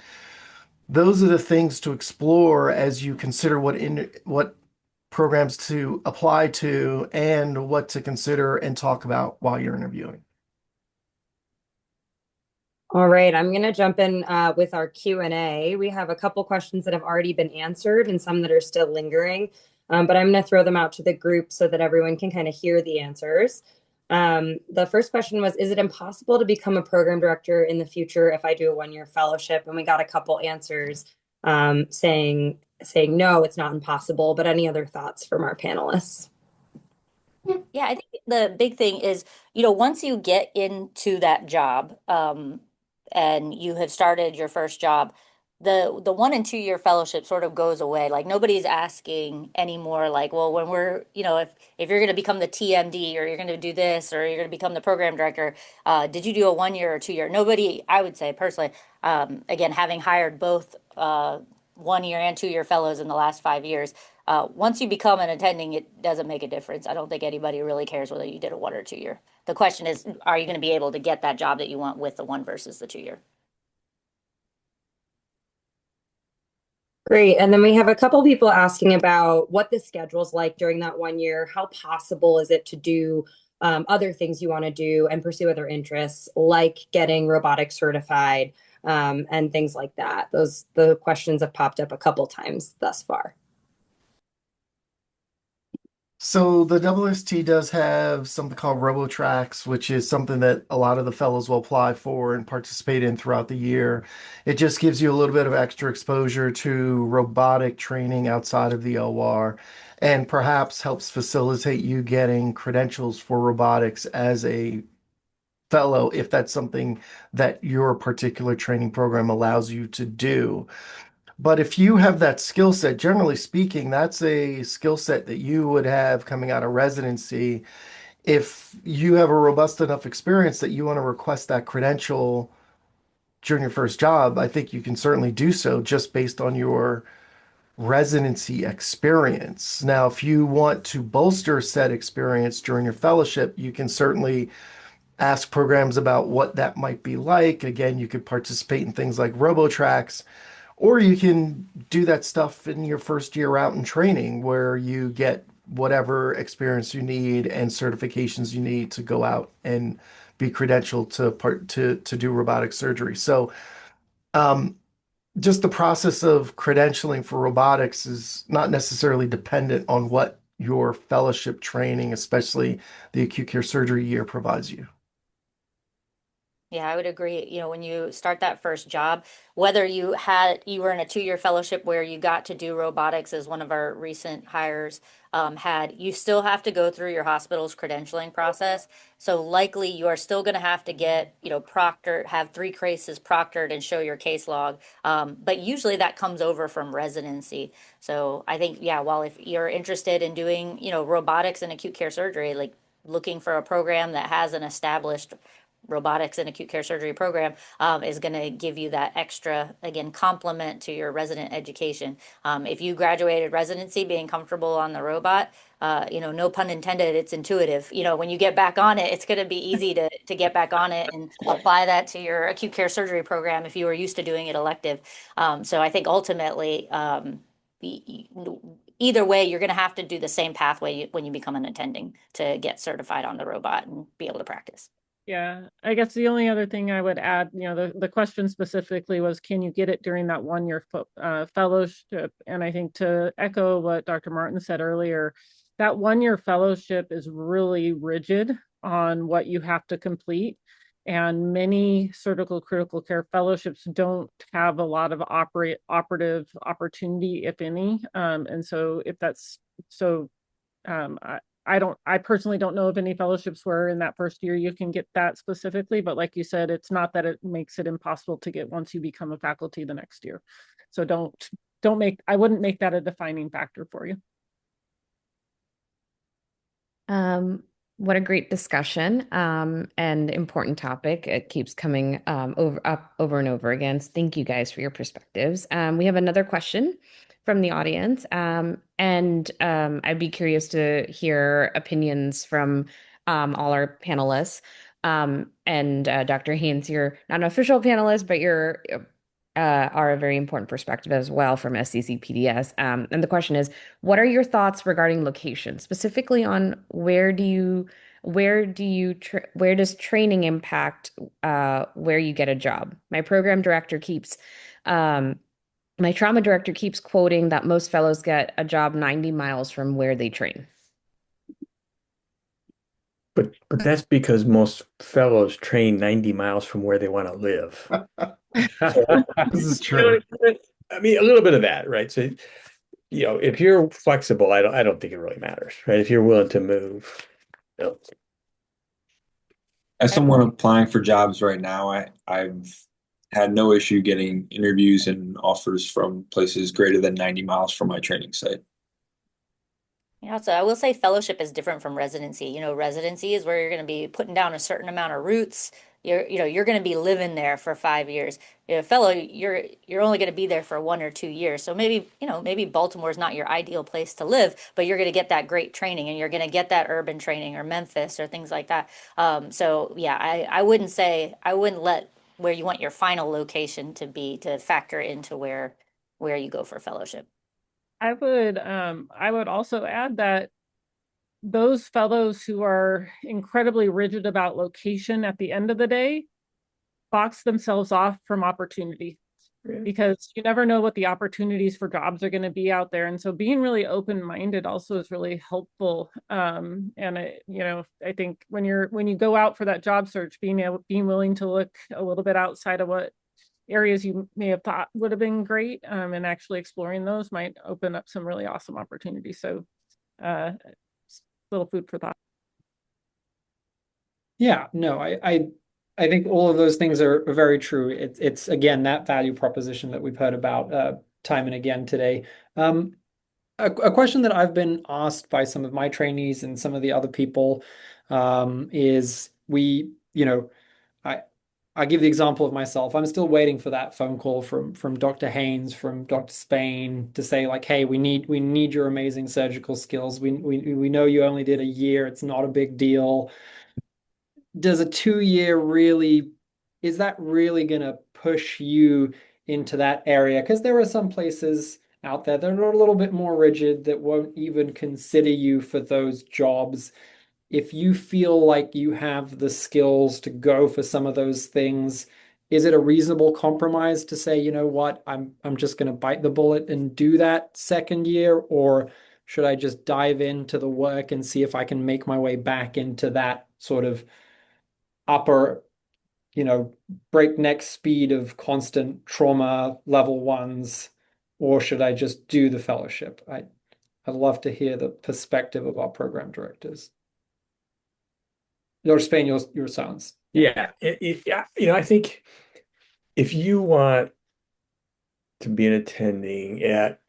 Those are the things to explore as you consider what programs to apply to and what to consider and talk about while you're interviewing. All right, I'm going to jump in with our Q&A. We have a couple questions that have already been answered and some that are still lingering, but I'm going to throw them out to the group so that everyone can kind of hear the answers. The first question was, is it impossible to become a program director in the future if I do a one-year fellowship? And we got a couple answers saying no, it's not impossible, but any other thoughts from our panelists? Yeah, I think the big thing is, once you get into that job, and you have started your first job, the 1 and 2 year fellowship sort of goes away. Like nobody's asking anymore, like, well, when we're, if you're going to become the TMD or you're going to do this or you're going to become the program director, did you do a 1 year or 2 year? Nobody, I would say personally, again, having hired both 1 year and 2 year fellows in the last 5 years. Once you become an attending, it doesn't make a difference. I don't think anybody really cares whether you did a 1 or 2 year. The question is, are you going to be able to get that job that you want with the 1 versus the 2 year? Great. And then we have a couple people asking about what the schedule's like during that 1 year. How possible is it to do other things you want to do and pursue other interests, like getting robotics certified and things like that? The questions have popped up a couple times thus far. So the AAST does have something called RoboTrax, which is something that a lot of the fellows will apply for and participate in throughout the year. It just gives you a little bit of extra exposure to robotic training outside of the OR and perhaps helps facilitate you getting credentials for robotics as a fellow if that's something that your particular training program allows you to do. But if you have that skill set, generally speaking, that's a skill set that you would have coming out of residency. If you have a robust enough experience that you want to request that credential during your first job, I think you can certainly do so just based on your residency experience. Now, if you want to bolster said experience during your fellowship, you can certainly ask programs about what that might be like. Again, you could participate in things like RoboTrax, or you can do that stuff in your first year out in training where you get whatever experience you need and certifications you need to go out and be credentialed to do robotic surgery. So just the process of credentialing for robotics is not necessarily dependent on what your fellowship training, especially the acute care surgery year, provides you. Yeah, I would agree. When you start that first job, whether you were in a 2 year fellowship where you got to do robotics, as one of our recent hires you still have to go through your hospital's credentialing process. So likely you are still going to have to get, proctored, have 3 cases proctored and show your case log. But usually that comes over from residency. So I think, yeah, while if you're interested in doing, robotics and acute care surgery, like looking for a program that has an established robotics and acute care surgery program is going to give you that extra, again, complement to your resident education. If you graduated residency being comfortable on the robot, no pun intended, it's intuitive. When you get back on it, it's going to be easy to get back on it and apply that to your acute care surgery program if you were used to doing it elective. So I think ultimately, either way, you're going to have to do the same pathway when you become an attending to get certified on the robot and be able to practice. Yeah, I guess the only other thing I would add, the question specifically was, can you get it during that 1 year fellowship? And I think to echo what Dr. Martin said earlier, that 1 year fellowship is really rigid on what you have to complete. And many surgical critical care fellowships don't have a lot of operative opportunity, if any. And so if that's so, I personally don't know of any fellowships where in that first year you can get that specifically, but like you said, it's not that it makes it impossible to get once you become a faculty the next year. So I wouldn't make that a defining factor for you. What a great discussion and important topic. It keeps coming up over and over again. So thank you guys for your perspectives. We have another question from the audience. And I'd be curious to hear opinions from all our panelists. And Dr. Haines, you're not an official panelist, but you're are a very important perspective as well from SCCPDS. And the question is, what are your thoughts regarding location, specifically on where do you Where does training impact where you get a job? My trauma director keeps quoting that most fellows get a job 90 miles from where they train. But that's because most fellows train 90 miles from where they want to live. This is true. I mean, a little bit of that, right? So, if you're flexible, I don't think it really matters, right? If you're willing to move. As someone applying for jobs right now, I've had no issue getting interviews and offers from places greater than 90 miles from my training site. Yeah, so I will say fellowship is different from residency. Residency is where you're going to be putting down a certain amount of roots. You're going to be living there for 5 years. Fellow, you're only going to be there for 1 or 2 years. So maybe Baltimore is not your ideal place to live, but you're going to get that great training and you're going to get that urban training or Memphis or things like that. So yeah, I wouldn't let where you want your final location to be to factor into where you go for fellowship. I would also add that those fellows who are incredibly rigid about location at the end of the day box themselves off from opportunity because you never know what the opportunities for jobs are going to be out there. And so being really open-minded also is really helpful. And I think when you go out for that job search, being willing to look a little bit outside of what areas you may have thought would have been great, and actually exploring those might open up some really awesome opportunities. So little food for thought. Yeah, no, I think all of those things are very true. It's again that value proposition that we've heard about time and again today. A question that I've been asked by some of my trainees and some of the other people is I give the example of myself. I'm still waiting for that phone call from Dr. Haines, from Dr. Spain to say like, hey, we need your amazing surgical skills. We know you only did a year. It's not a big deal. Does a 2 year is that really going to push you into that area? Because there are some places out there that are a little bit more rigid that won't even consider you for those jobs. If you feel like you have the skills to go for some of those things, is it a reasonable compromise to say, you know what, I'm just going to bite the bullet and do that second year, or should I just dive into the work and see if I can make my way back into that sort of upper, breakneck speed of constant trauma level ones, or should I just do the fellowship? I'd love to hear the perspective of our program directors. Dr. Spain, your silence. Yeah, I think if you want to be an attending at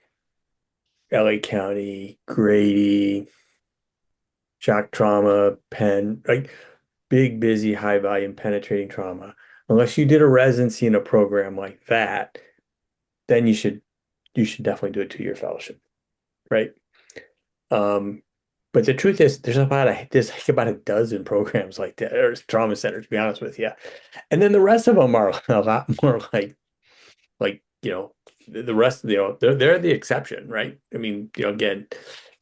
LA County, Grady, shock trauma, Penn, like big, busy, high volume penetrating trauma, unless you did a residency in a program like that, then you should definitely do a 2-year fellowship, right? But the truth is, there's about a dozen programs like that, or trauma centers, to be honest with you. And then the rest of them are a lot more like the rest of they're the exception, right? I mean, again,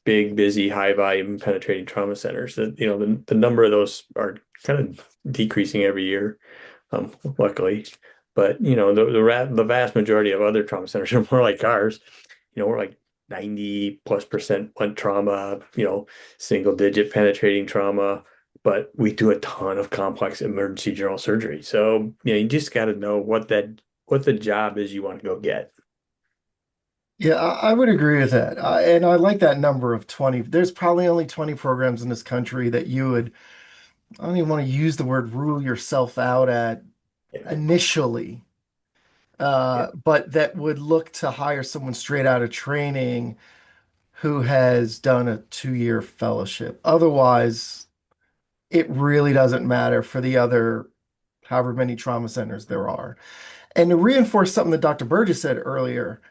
big, busy, high volume penetrating trauma centers. The number of those are kind of decreasing every year, luckily. But the vast majority of other trauma centers are more like ours. We're like 90+% blunt trauma, single digit penetrating trauma, but we do a ton of complex emergency general surgery. So, you just got to know what the job is you want to go get. Yeah, I would agree with that. And I like that number of 20. There's probably only 20 programs in this country that I don't even want to use the word rule yourself out at initially, but that would look to hire someone straight out of training who has done a 2-year fellowship. Otherwise, it really doesn't matter for the other however many trauma centers there are. And to reinforce something that Dr. Burgess said earlier,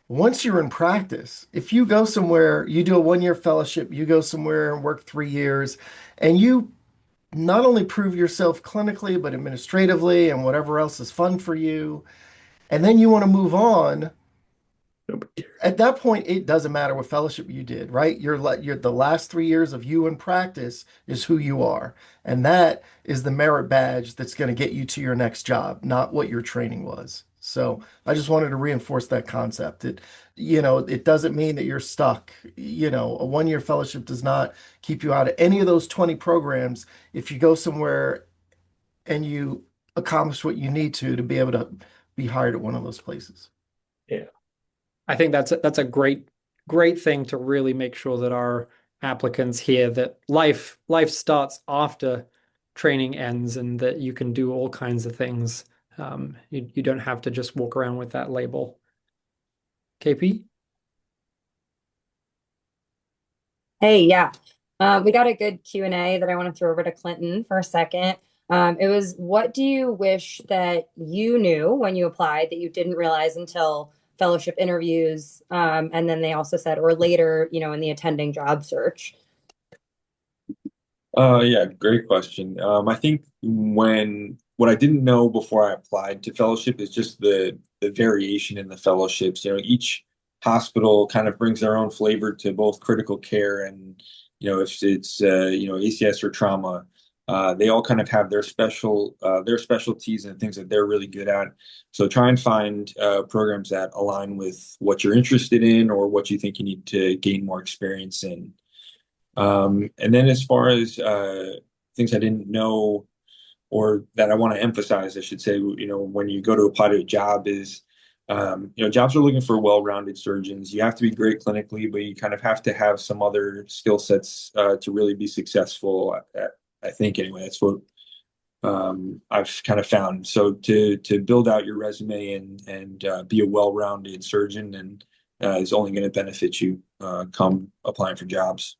once you're in practice, if you go somewhere, you do a 1-year fellowship, you go somewhere and work 3 years, and you not only prove yourself clinically, but administratively and whatever else is fun for you, and then you want to move on, at that point, it doesn't matter what fellowship you did, right? You're the last 3 years of you in practice is who you are. And that is the merit badge that's going to get you to your next job, not what your training was. So I just wanted to reinforce that concept. It doesn't mean that you're stuck. A 1 year fellowship does not keep you out of any of those 20 programs if you go somewhere and you accomplish what you need to be able to be hired at one of those places. Yeah. I think that's a great thing to really make sure that our applicants hear that life starts after training ends and that you can do all kinds of things. You don't have to just walk around with that label. KP? Hey, yeah. We got a good Q&A that I want to throw over to Clinton for a second. It was, what do you wish that you knew when you applied that you didn't realize until fellowship interviews? And then they also said, or later, in the attending job search. Yeah, great question. I think what I didn't know before I applied to fellowship is just the variation in the fellowships. Each hospital kind of brings their own flavor to both critical care and, if it's ACS or trauma, they all kind of have their specialties and things that they're really good at. So try and find programs that align with what you're interested in or what you think you need to gain more experience in. And then as far as things I didn't know or that I want to emphasize, I should say, when you go to apply to a job is, jobs are looking for well-rounded surgeons. You have to be great clinically, but you kind of have to have some other skill sets to really be successful I think anyway, that's what I've kind of found. So to build out your resume and be a well-rounded surgeon and is only going to benefit you come applying for jobs.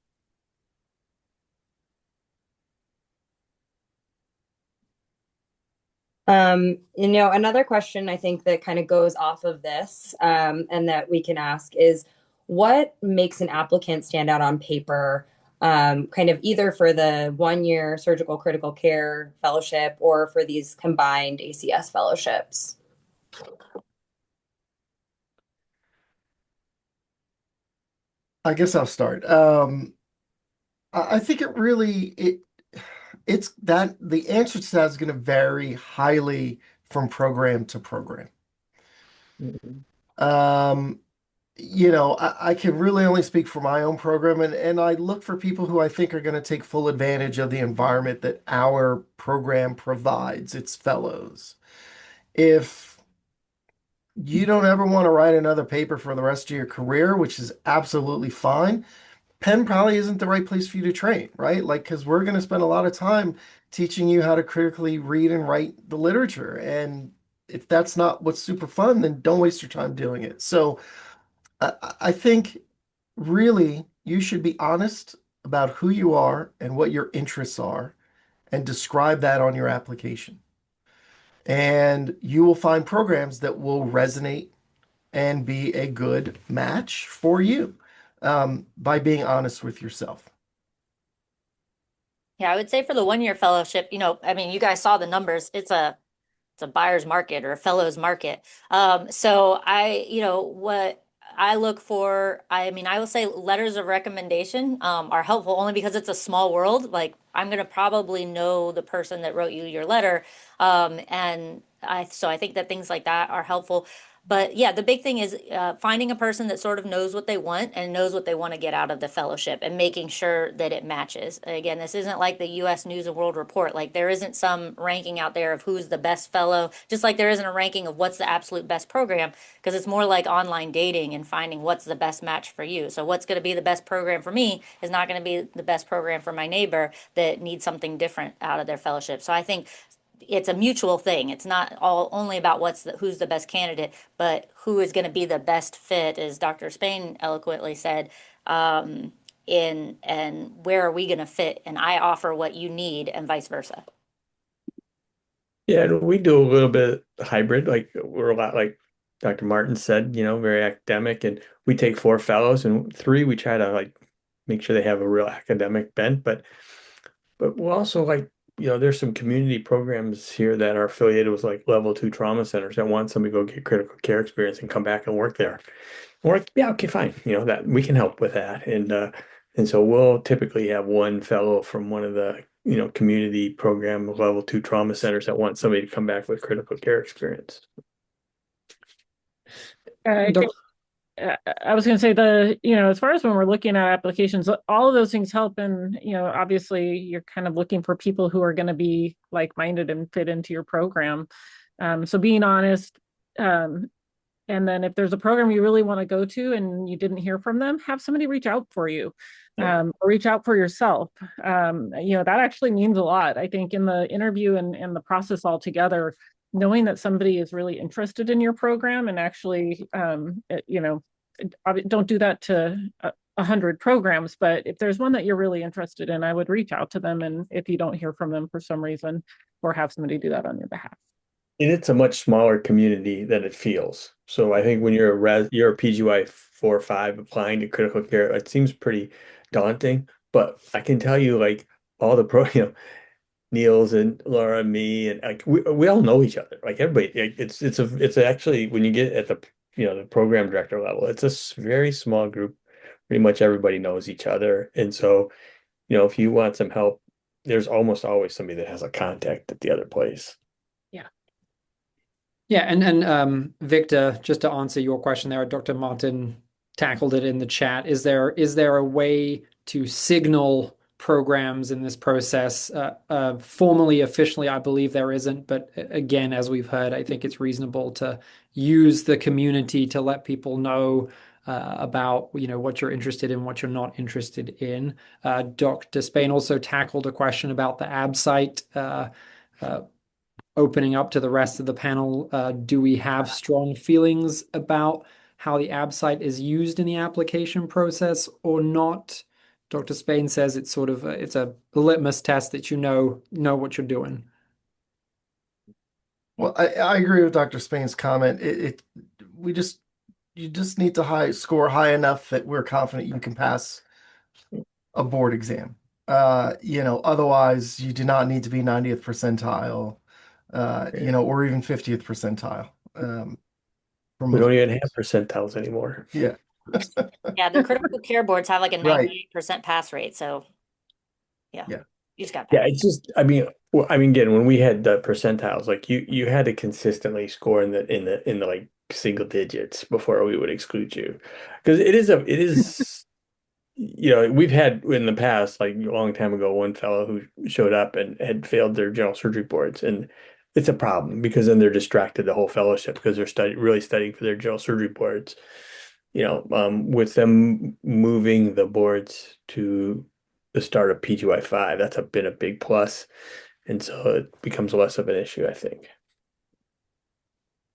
Another question I think that kind of goes off of this, and that we can ask is, what makes an applicant stand out on paper, kind of either for the 1 year surgical critical care fellowship or for these combined ACS fellowships? I guess I'll start. I think it's that the answer to that is going to vary highly from program to program. I can really only speak for my own program, and I look for people who I think are going to take full advantage of the environment that our program provides its fellows. If you don't ever want to write another paper for the rest of your career, which is absolutely fine, Penn probably isn't the right place for you to train, right? Because we're going to spend a lot of time teaching you how to critically read and write the literature. And if that's not what's super fun, then don't waste your time doing it. So I think really you should be honest about who you are and what your interests are and describe that on your application. And you will find programs that will resonate and be a good match for you, by being honest with yourself. Yeah, I would say for the 1 year fellowship, you guys saw the numbers. It's a buyer's market or a fellow's market. So what I look for, I will say letters of recommendation are helpful only because it's a small world. Like, I'm going to probably know the person that wrote you your letter. So I think that things like that are helpful. But yeah, the big thing is finding a person that sort of knows what they want and knows what they want to get out of the fellowship and making sure that it matches. Again, this isn't like the U.S. News and World Report. Like, there isn't some ranking out there of who's the best fellow, just like there isn't a ranking of what's the absolute best program, because it's more like online dating and finding what's the best match for you. So what's going to be the best program for me is not going to be the best program for my neighbor that needs something different out of their fellowship. So I think it's a mutual thing. It's not all only about who's the best candidate, but who is going to be the best fit, as Dr. Spain eloquently said, and where are we going to fit? And I offer what you need, and vice versa. Yeah, and we do a little bit hybrid. Like, we're a lot like Dr. Martin said, very academic, and we take 4 fellows, and 3 we try to make sure they have a real academic bent, but we'll also there's some community programs here that are affiliated with level 2 trauma centers that want somebody to go get critical care experience and come back and work there. We're like, yeah, okay, fine. That we can help with that. And so we'll typically have one fellow from one of the, community program level 2 trauma centers that want somebody to come back with critical care experience. I think I was going to say as far as when we're looking at applications, all of those things help. And, obviously you're kind of looking for people who are going to be like-minded and fit into your program. So being honest, and then if there's a program you really want to go to and you didn't hear from them, have somebody reach out for you, or reach out for yourself. That actually means a lot. I think in the interview and the process altogether, knowing that somebody is really interested in your program and actually, don't do that to 100 programs, but if there's one that you're really interested in, I would reach out to them. And if you don't hear from them for some reason, or have somebody do that on your behalf. And it's a much smaller community than it feels. So I think when you're a PGY 4 or 5 applying to critical care, it seems pretty daunting. But I can tell you, like all the Niels and Laura and me, and like we all know each other. Like everybody, it's actually when you get at the program director level, it's a very small group. Pretty much everybody knows each other, and so if you want some help, there's almost always somebody that has a contact at the other place. Yeah, and Victor, just to answer your question there, Dr. Martin tackled it in the chat. Is there a way to signal programs in this process? Formally, officially, I believe there isn't, but again, as we've heard, I think it's reasonable to use the community to let people know about what you're interested in, what you're not interested in. Dr. Spain also tackled a question about the ABSITE opening up to the rest of the panel. Do we have strong feelings about how the ABSITE is used in the application process or not? Dr. Spain says it's sort of it's a litmus test that you know what you're doing. Well, I agree with Dr. Spain's comment. You just need to score high enough that we're confident you can pass a board exam. Otherwise you do not need to be 90th percentile. Or even 50th percentile. We don't even have percentiles anymore. Yeah. Yeah, the critical care boards have like a 98% pass rate. So yeah. You just got that. Yeah, it's just again, when we had the percentiles, like you had to consistently score in the like single digits before we would exclude you. Because it is we've had in the past, like a long time ago, one fellow who showed up and had failed their general surgery boards, and it's a problem because then they're distracted the whole fellowship because they're really studying for their general surgery boards. With them moving the boards to the start of PGY 5, that's been a big plus, and so it becomes less of an issue, I think.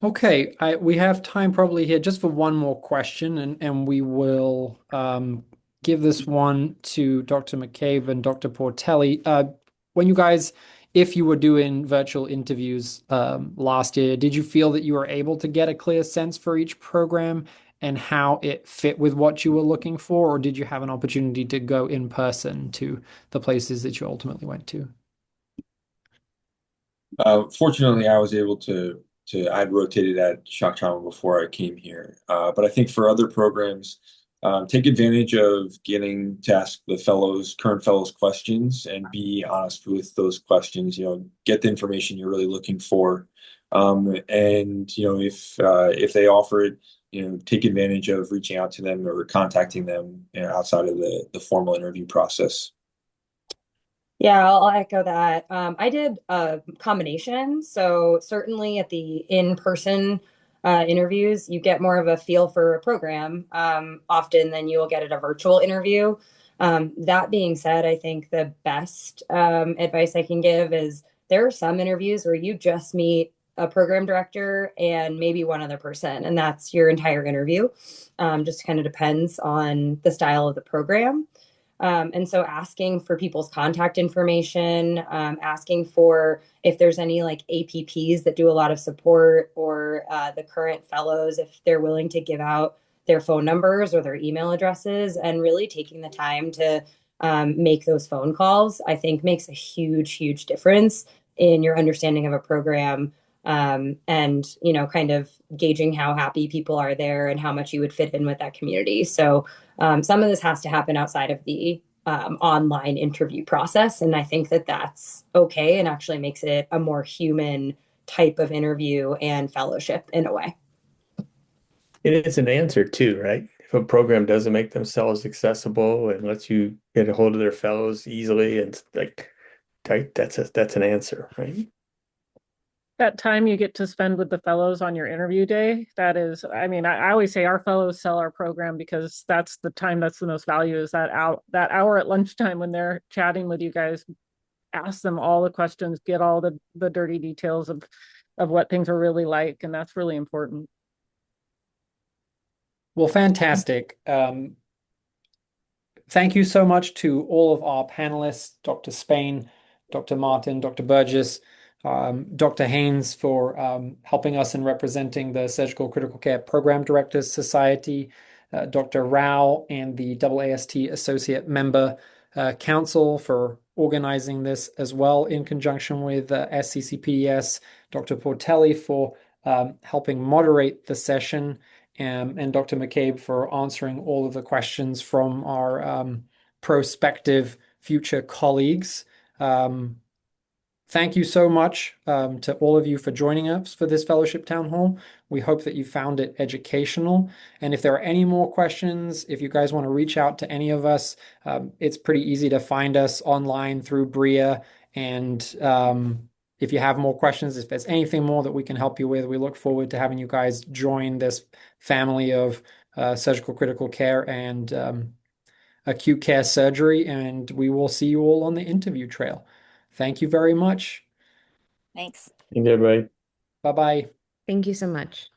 Okay, we have time probably here just for one more question, and we will give this one to Dr. McCabe and Dr. Portelli. When you guys, if you were doing virtual interviews last year, did you feel that you were able to get a clear sense for each program and how it fit with what you were looking for, or did you have an opportunity to go in person to the places that you ultimately went to? Fortunately, I was able to I'd rotated at shock trauma before I came here. But I think for other programs, take advantage of getting to ask the current fellows questions and be honest with those questions, get the information you're really looking for. And, if they offer it, take advantage of reaching out to them or contacting them outside of the formal interview process. Yeah, I'll echo that. I did a combination. So certainly at the in-person interviews, you get more of a feel for a program often than you will get at a virtual interview. That being said, I think the best advice I can give is there are some interviews where you just meet a program director and maybe one other person, and that's your entire interview. Just kind of depends on the style of the program. And so asking for people's contact information, asking for if there's any like APPs that do a lot of support, or the current fellows, if they're willing to give out their phone numbers or their email addresses, and really taking the time to make those phone calls, I think makes a huge, huge difference in your understanding of a program. and, you know, kind of gauging how happy people are there and how much you would fit in with that community. So some of this has to happen outside of the online interview process. And I think that that's okay and actually makes it a more human type of interview and fellowship in a way. It is an answer too, right? If a program doesn't make themselves accessible and lets you get a hold of their fellows easily and like tight, that's an answer, right? That time you get to spend with the fellows on your interview day, that is, I mean, I always say our fellows sell our program because that's the time that's the most value, is that hour at lunchtime when they're chatting with you guys. Ask them all the questions, get all the dirty details of what things are really like, and that's really important. Well, fantastic. Thank you so much to all of our panelists, Dr. Spain, Dr. Martin, Dr. Burgess, Dr. Haines for helping us in representing the Surgical Critical Care Program Directors Society, Dr. Rao and the AAST Associate Member Council for organizing this as well in conjunction with SCCPDS, Dr. Portelli for helping moderate the session, and Dr. McCabe for answering all of the questions from our prospective future colleagues. Thank you so much to all of you for joining us for this fellowship town hall. We hope that you found it educational. And if there are any more questions, if you guys want to reach out to any of us, it's pretty easy to find us online through BRIA. And if you have more questions, if there's anything more that we can help you with, we look forward to having you guys join this family of surgical critical care and acute care surgery. And we will see you all on the interview trail. Thank you very much. Thanks. Thank you, everybody. Bye-bye. Thank you so much.